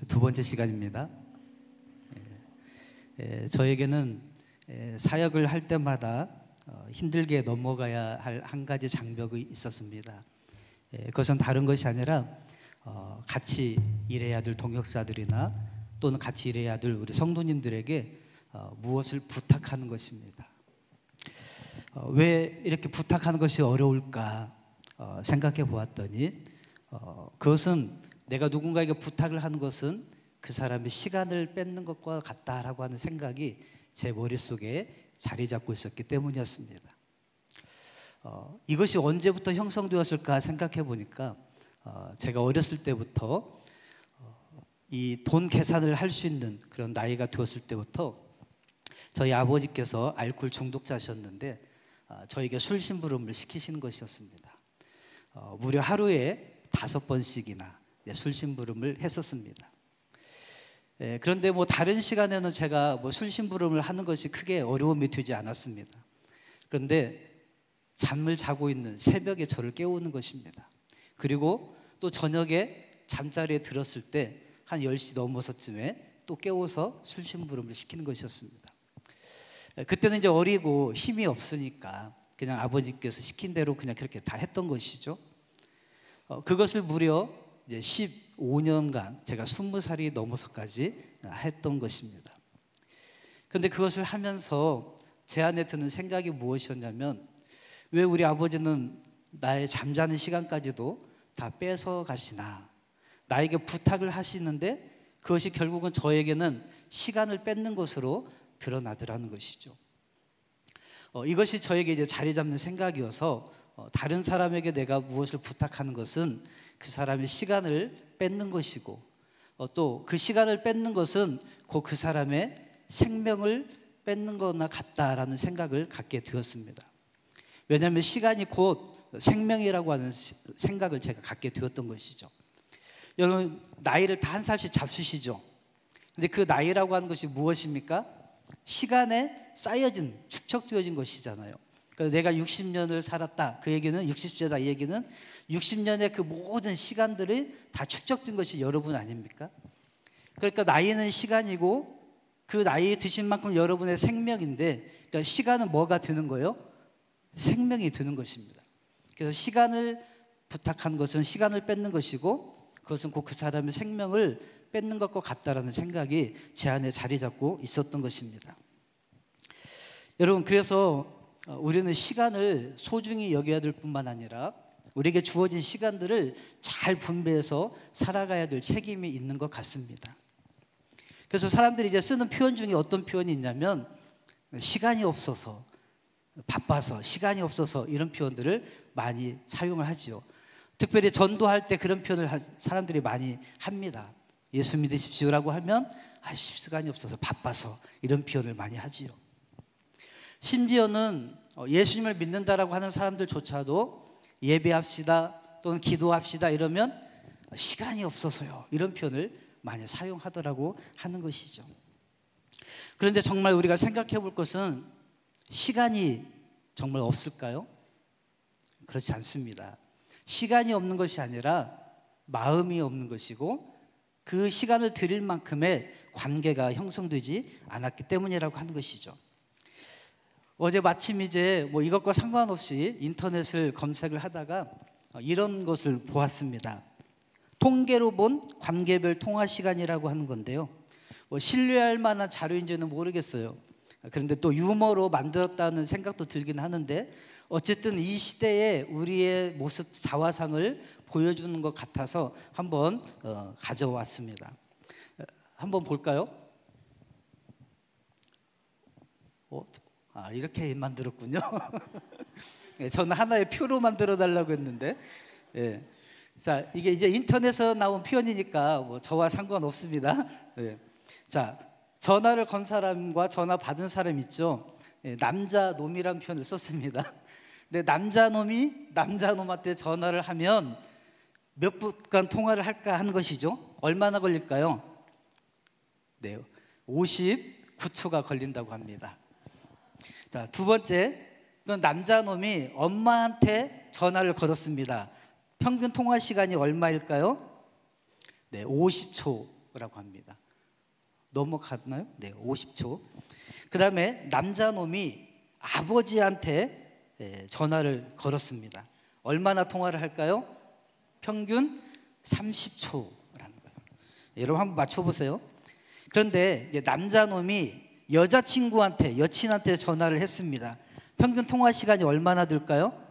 두 번째 시간입니다. 저에게는 사역을 할 때마다 힘들게 넘어가야 할 한 가지 장벽이 있었습니다. 그것은 다른 것이 아니라 같이 일해야 될 동역자들이나 또는 같이 일해야 될 우리 성도님들에게 무엇을 부탁하는 것입니다. 왜 이렇게 부탁하는 것이 어려울까 생각해 보았더니 그것은 내가 누군가에게 부탁을 하는 것은 그 사람의 시간을 뺏는 것과 같다라고 하는 생각이 제 머릿속에 자리 잡고 있었기 때문이었습니다. 이것이 언제부터 형성되었을까 생각해 보니까 제가 어렸을 때부터 이 돈 계산을 할 수 있는 그런 나이가 되었을 때부터 저희 아버지께서 알코올 중독자셨는데 저에게 술 심부름을 시키시는 것이었습니다. 무려 하루에 5번씩이나 술 심부름을 했었습니다. 그런데 다른 시간에는 제가 술 심부름을 하는 것이 크게 어려움이 되지 않았습니다. 그런데 잠을 자고 있는 새벽에 저를 깨우는 것입니다. 그리고 또 저녁에 잠자리에 들었을 때 한 10시 넘어서쯤에 또 깨워서 술 심부름을 시키는 것이었습니다. 그때는 이제 어리고 힘이 없으니까 그냥 아버지께서 시킨 대로 그냥 그렇게 다 했던 것이죠. 그것을 무려 이제 15년간 제가 20살이 넘어서까지 했던 것입니다. 그런데 그것을 하면서 제 안에 드는 생각이 무엇이었냐면, 왜 우리 아버지는 나의 잠자는 시간까지도 다 뺏어 가시나, 나에게 부탁을 하시는데 그것이 결국은 저에게는 시간을 뺏는 것으로 드러나더라는 것이죠. 이것이 저에게 이제 자리 잡는 생각이어서 다른 사람에게 내가 무엇을 부탁하는 것은 그 사람의 시간을 뺏는 것이고, 또 그 시간을 뺏는 것은 곧 그 사람의 생명을 뺏는 거나 같다라는 생각을 갖게 되었습니다. 왜냐하면 시간이 곧 생명이라고 하는 생각을 제가 갖게 되었던 것이죠. 여러분, 나이를 다 한 살씩 잡수시죠. 근데 그 나이라고 하는 것이 무엇입니까? 시간에 쌓여진, 축적되어진 것이잖아요. 그러니까 내가 60년을 살았다, 그 얘기는 60세다, 이 얘기는 60년의 그 모든 시간들이 다 축적된 것이 여러분 아닙니까? 그러니까 나이는 시간이고 그 나이에 드신 만큼 여러분의 생명인데, 그러니까 시간은 뭐가 되는 거예요? 생명이 되는 것입니다. 그래서 시간을 부탁한 것은 시간을 뺏는 것이고, 그것은 곧 그 사람의 생명을 뺏는 것과 같다라는 생각이 제 안에 자리 잡고 있었던 것입니다. 여러분, 그래서 우리는 시간을 소중히 여겨야 될 뿐만 아니라 우리에게 주어진 시간들을 잘 분배해서 살아가야 될 책임이 있는 것 같습니다. 그래서 사람들이 이제 쓰는 표현 중에 어떤 표현이 있냐면, 시간이 없어서, 바빠서, 시간이 없어서, 이런 표현들을 많이 사용을 하지요. 특별히 전도할 때 그런 표현을 사람들이 많이 합니다. 예수 믿으십시오라고 하면 시간이 없어서, 바빠서, 이런 표현을 많이 하지요. 심지어는 예수님을 믿는다라고 하는 사람들조차도 예배합시다 또는 기도합시다 이러면 시간이 없어서요, 이런 표현을 많이 사용하더라고 하는 것이죠. 그런데 정말 우리가 생각해 볼 것은, 시간이 정말 없을까요? 그렇지 않습니다. 시간이 없는 것이 아니라 마음이 없는 것이고, 그 시간을 드릴 만큼의 관계가 형성되지 않았기 때문이라고 하는 것이죠. 어제 마침 이제 이것과 상관없이 인터넷을 검색을 하다가 이런 것을 보았습니다. 통계로 본 관계별 통화 시간이라고 하는 건데요, 신뢰할 만한 자료인지는 모르겠어요. 그런데 또 유머로 만들었다는 생각도 들긴 하는데, 어쨌든 이 시대에 우리의 모습, 자화상을 보여주는 것 같아서 한번 가져왔습니다. 한번 볼까요? 이렇게 만들었군요. 저는 하나의 표로 만들어 달라고 했는데, 자, 이게 이제 인터넷에서 나온 표현이니까 저와 상관없습니다. 자, 전화를 건 사람과 전화 받은 사람 있죠. 남자 놈이란 표현을 썼습니다. 근데 남자 놈이 남자 놈한테 전화를 하면 몇 분간 통화를 할까 하는 것이죠. 얼마나 걸릴까요? 네, 59초가 걸린다고 합니다. 자, 두 번째, 그건 남자 놈이 엄마한테 전화를 걸었습니다. 평균 통화 시간이 얼마일까요? 네, 50초라고 50초라고 합니다. 넘어갔나요? 네, 50초. 그 다음에 남자놈이 아버지한테 전화를 걸었습니다. 얼마나 통화를 할까요? 평균 30초라는 거예요. 여러분 한번 맞춰보세요. 그런데 이제 남자놈이 여자친구한테, 여친한테 전화를 했습니다. 평균 통화 시간이 얼마나 들까요?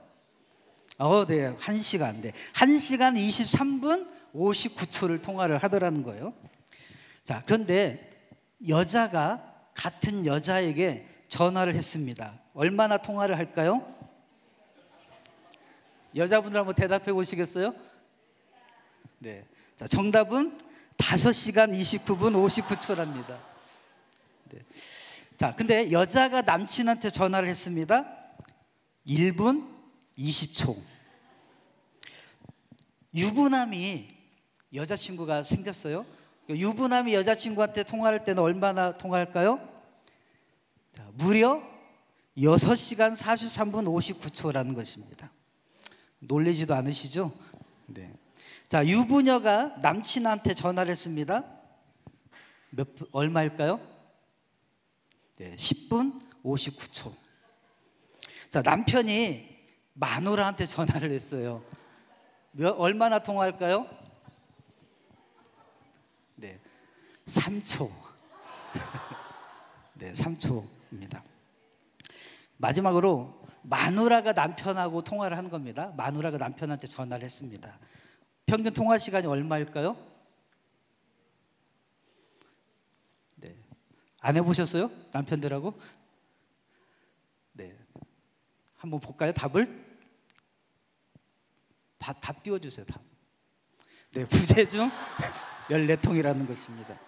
네, 1시간. 네, 1시간 23분 59초를 통화를 하더라는 거예요. 자, 그런데 여자가 같은 여자에게 전화를 했습니다. 얼마나 통화를 할까요? 여자분들 한번 대답해 보시겠어요? 네. 자, 정답은 5시간 29분 59초랍니다. 네. 자, 근데 여자가 남친한테 전화를 했습니다. 1분 20초. 유부남이 여자친구가 생겼어요. 유부남이 여자친구한테 통화할 때는 얼마나 통화할까요? 자, 무려 6시간 43분 59초라는 것입니다. 놀라지도 않으시죠? 네. 자, 유부녀가 남친한테 전화를 했습니다. 얼마일까요? 네, 10분 59초. 자, 남편이 마누라한테 전화를 했어요. 얼마나 통화할까요? 네, 3초. 네, 3초입니다. 마지막으로 마누라가 남편하고 통화를 한 겁니다. 마누라가 남편한테 전화를 했습니다. 평균 통화 시간이 얼마일까요? 네, 안 해보셨어요? 남편들하고? 네, 한번 볼까요? 답을? 답 띄워주세요. 답. 네, 부재중 14통이라는 것입니다.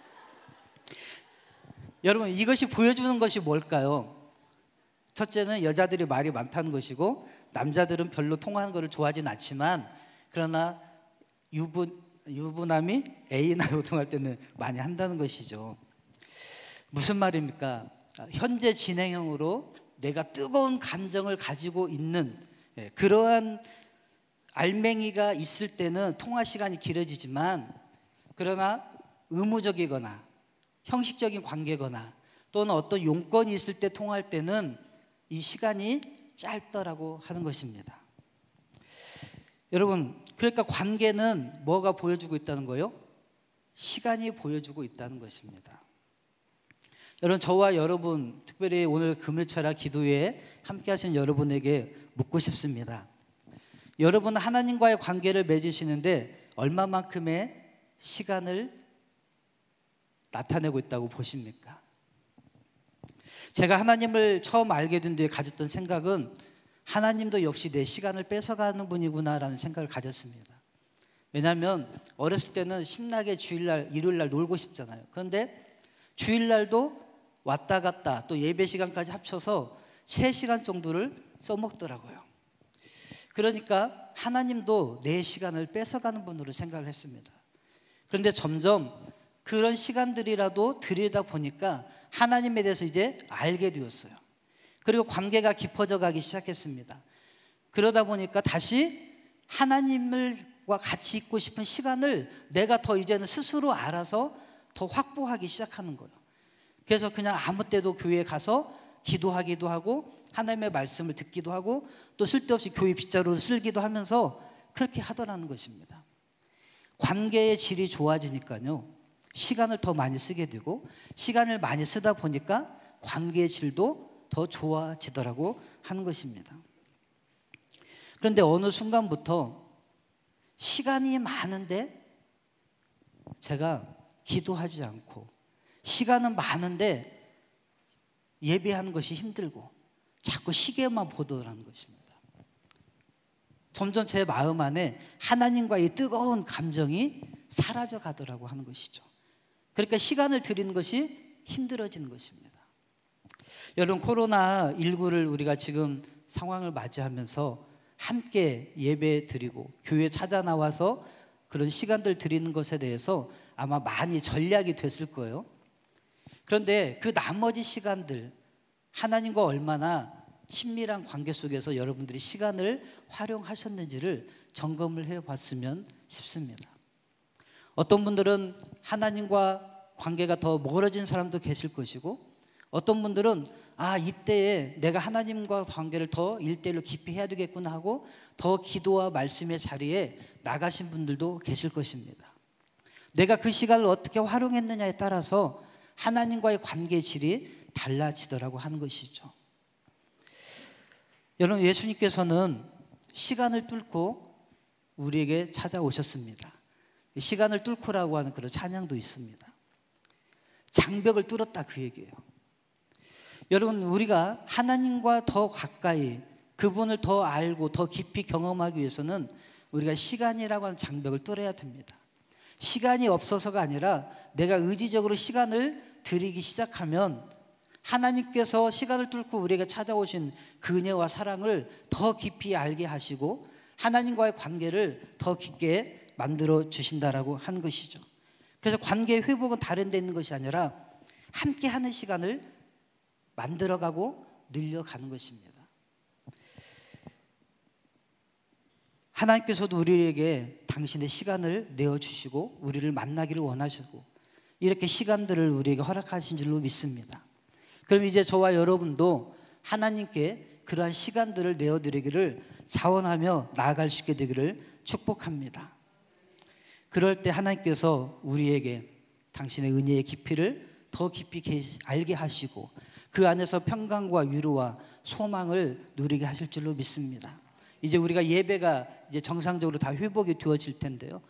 여러분, 이것이 보여주는 것이 뭘까요? 첫째는 여자들이 말이 많다는 것이고, 남자들은 별로 통화하는 것을 좋아하진 않지만, 그러나 유부남이 애인하고 통화할 때는 많이 한다는 것이죠. 무슨 말입니까? 현재 진행형으로 내가 뜨거운 감정을 가지고 있는 그러한 알맹이가 있을 때는 통화 시간이 길어지지만, 그러나 의무적이거나 형식적인 관계거나 또는 어떤 용건이 있을 때 통화할 때는 이 시간이 짧더라고 하는 것입니다. 여러분, 그러니까 관계는 뭐가 보여주고 있다는 거예요? 시간이 보여주고 있다는 것입니다. 여러분, 저와 여러분, 특별히 오늘 금요철야 기도회에 함께 하신 여러분에게 묻고 싶습니다. 여러분은 하나님과의 관계를 맺으시는데 얼마만큼의 시간을 나타내고 있다고 보십니까? 제가 하나님을 처음 알게 된 뒤에 가졌던 생각은 하나님도 역시 내 시간을 뺏어가는 분이구나라는 생각을 가졌습니다. 왜냐하면 어렸을 때는 신나게 주일날, 일요일날 놀고 싶잖아요. 그런데 주일날도 왔다 갔다 또 예배 시간까지 합쳐서 3시간 정도를 써먹더라고요. 그러니까 하나님도 내 시간을 뺏어가는 분으로 생각을 했습니다. 그런데 점점 그런 시간들이라도 들이다 보니까 하나님에 대해서 이제 알게 되었어요. 그리고 관계가 깊어져 가기 시작했습니다. 그러다 보니까 다시 하나님과 같이 있고 싶은 시간을 내가 더 이제는 스스로 알아서 더 확보하기 시작하는 거예요. 그래서 그냥 아무 때도 교회에 가서 기도하기도 하고 하나님의 말씀을 듣기도 하고 또 쓸데없이 교회 빗자루를 쓸기도 하면서 그렇게 하더라는 것입니다. 관계의 질이 좋아지니까요, 시간을 더 많이 쓰게 되고, 시간을 많이 쓰다 보니까 관계의 질도 더 좋아지더라고 하는 것입니다. 그런데 어느 순간부터 시간이 많은데 제가 기도하지 않고, 시간은 많은데 예배하는 것이 힘들고 자꾸 시계만 보더라는 것입니다. 점점 제 마음 안에 하나님과의 뜨거운 감정이 사라져 가더라고 하는 것이죠. 그러니까 시간을 드리는 것이 힘들어지는 것입니다. 여러분, 코로나19를 우리가 지금 상황을 맞이하면서 함께 예배 드리고 교회 찾아 나와서 그런 시간들 드리는 것에 대해서 아마 많이 전략이 됐을 거예요. 그런데 그 나머지 시간들, 하나님과 얼마나 친밀한 관계 속에서 여러분들이 시간을 활용하셨는지를 점검을 해봤으면 싶습니다. 어떤 분들은 하나님과 관계가 더 멀어진 사람도 계실 것이고, 어떤 분들은 이때에 내가 하나님과 관계를 더 1대1로 깊이 해야 되겠구나 하고 더 기도와 말씀의 자리에 나가신 분들도 계실 것입니다. 내가 그 시간을 어떻게 활용했느냐에 따라서 하나님과의 관계의 질이 달라지더라고 하는 것이죠. 여러분, 예수님께서는 시간을 뚫고 우리에게 찾아오셨습니다. 시간을 뚫고라고 하는 그런 찬양도 있습니다. 장벽을 뚫었다, 그 얘기예요. 여러분, 우리가 하나님과 더 가까이 그분을 더 알고 더 깊이 경험하기 위해서는 우리가 시간이라고 하는 장벽을 뚫어야 됩니다. 시간이 없어서가 아니라 내가 의지적으로 시간을 들이기 시작하면 하나님께서 시간을 뚫고 우리에게 찾아오신 그 은혜와 사랑을 더 깊이 알게 하시고 하나님과의 관계를 더 깊게 만들어 주신다라고 한 것이죠. 그래서 관계의 회복은 다른 데 있는 것이 아니라 함께 하는 시간을 만들어가고 늘려가는 것입니다. 하나님께서도 우리에게 당신의 시간을 내어주시고 우리를 만나기를 원하시고 이렇게 시간들을 우리에게 허락하신 줄로 믿습니다. 그럼 이제 저와 여러분도 하나님께 그러한 시간들을 내어드리기를 자원하며 나아갈 수 있게 되기를 축복합니다. 그럴 때 하나님께서 우리에게 당신의 은혜의 깊이를 더 깊이 알게 하시고 그 안에서 평강과 위로와 소망을 누리게 하실 줄로 믿습니다. 이제 우리가 예배가 이제 정상적으로 다 회복이 되어질 텐데요,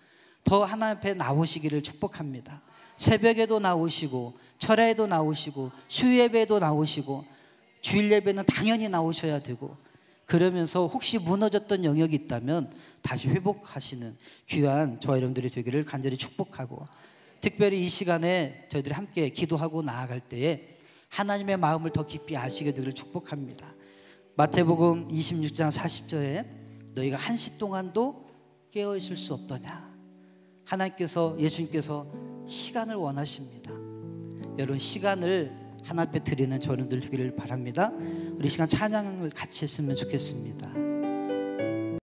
더 하나님 앞에 나오시기를 축복합니다. 새벽에도 나오시고 철야에도 나오시고 수예배에도 나오시고 주일 예배는 당연히 나오셔야 되고, 그러면서 혹시 무너졌던 영역이 있다면 다시 회복하시는 귀한 저와 여러분들이 되기를 간절히 축복하고, 특별히 이 시간에 저희들이 함께 기도하고 나아갈 때에 하나님의 마음을 더 깊이 아시게 되기를 축복합니다. 마태복음 26장 40절에 너희가 한시 동안도 깨어있을 수 없더냐. 하나님께서, 예수님께서 시간을 원하십니다. 여러분, 시간을 하나님 앞에 드리는 저희들 되기를 바랍니다. 우리 시간 찬양을 같이 했으면 좋겠습니다.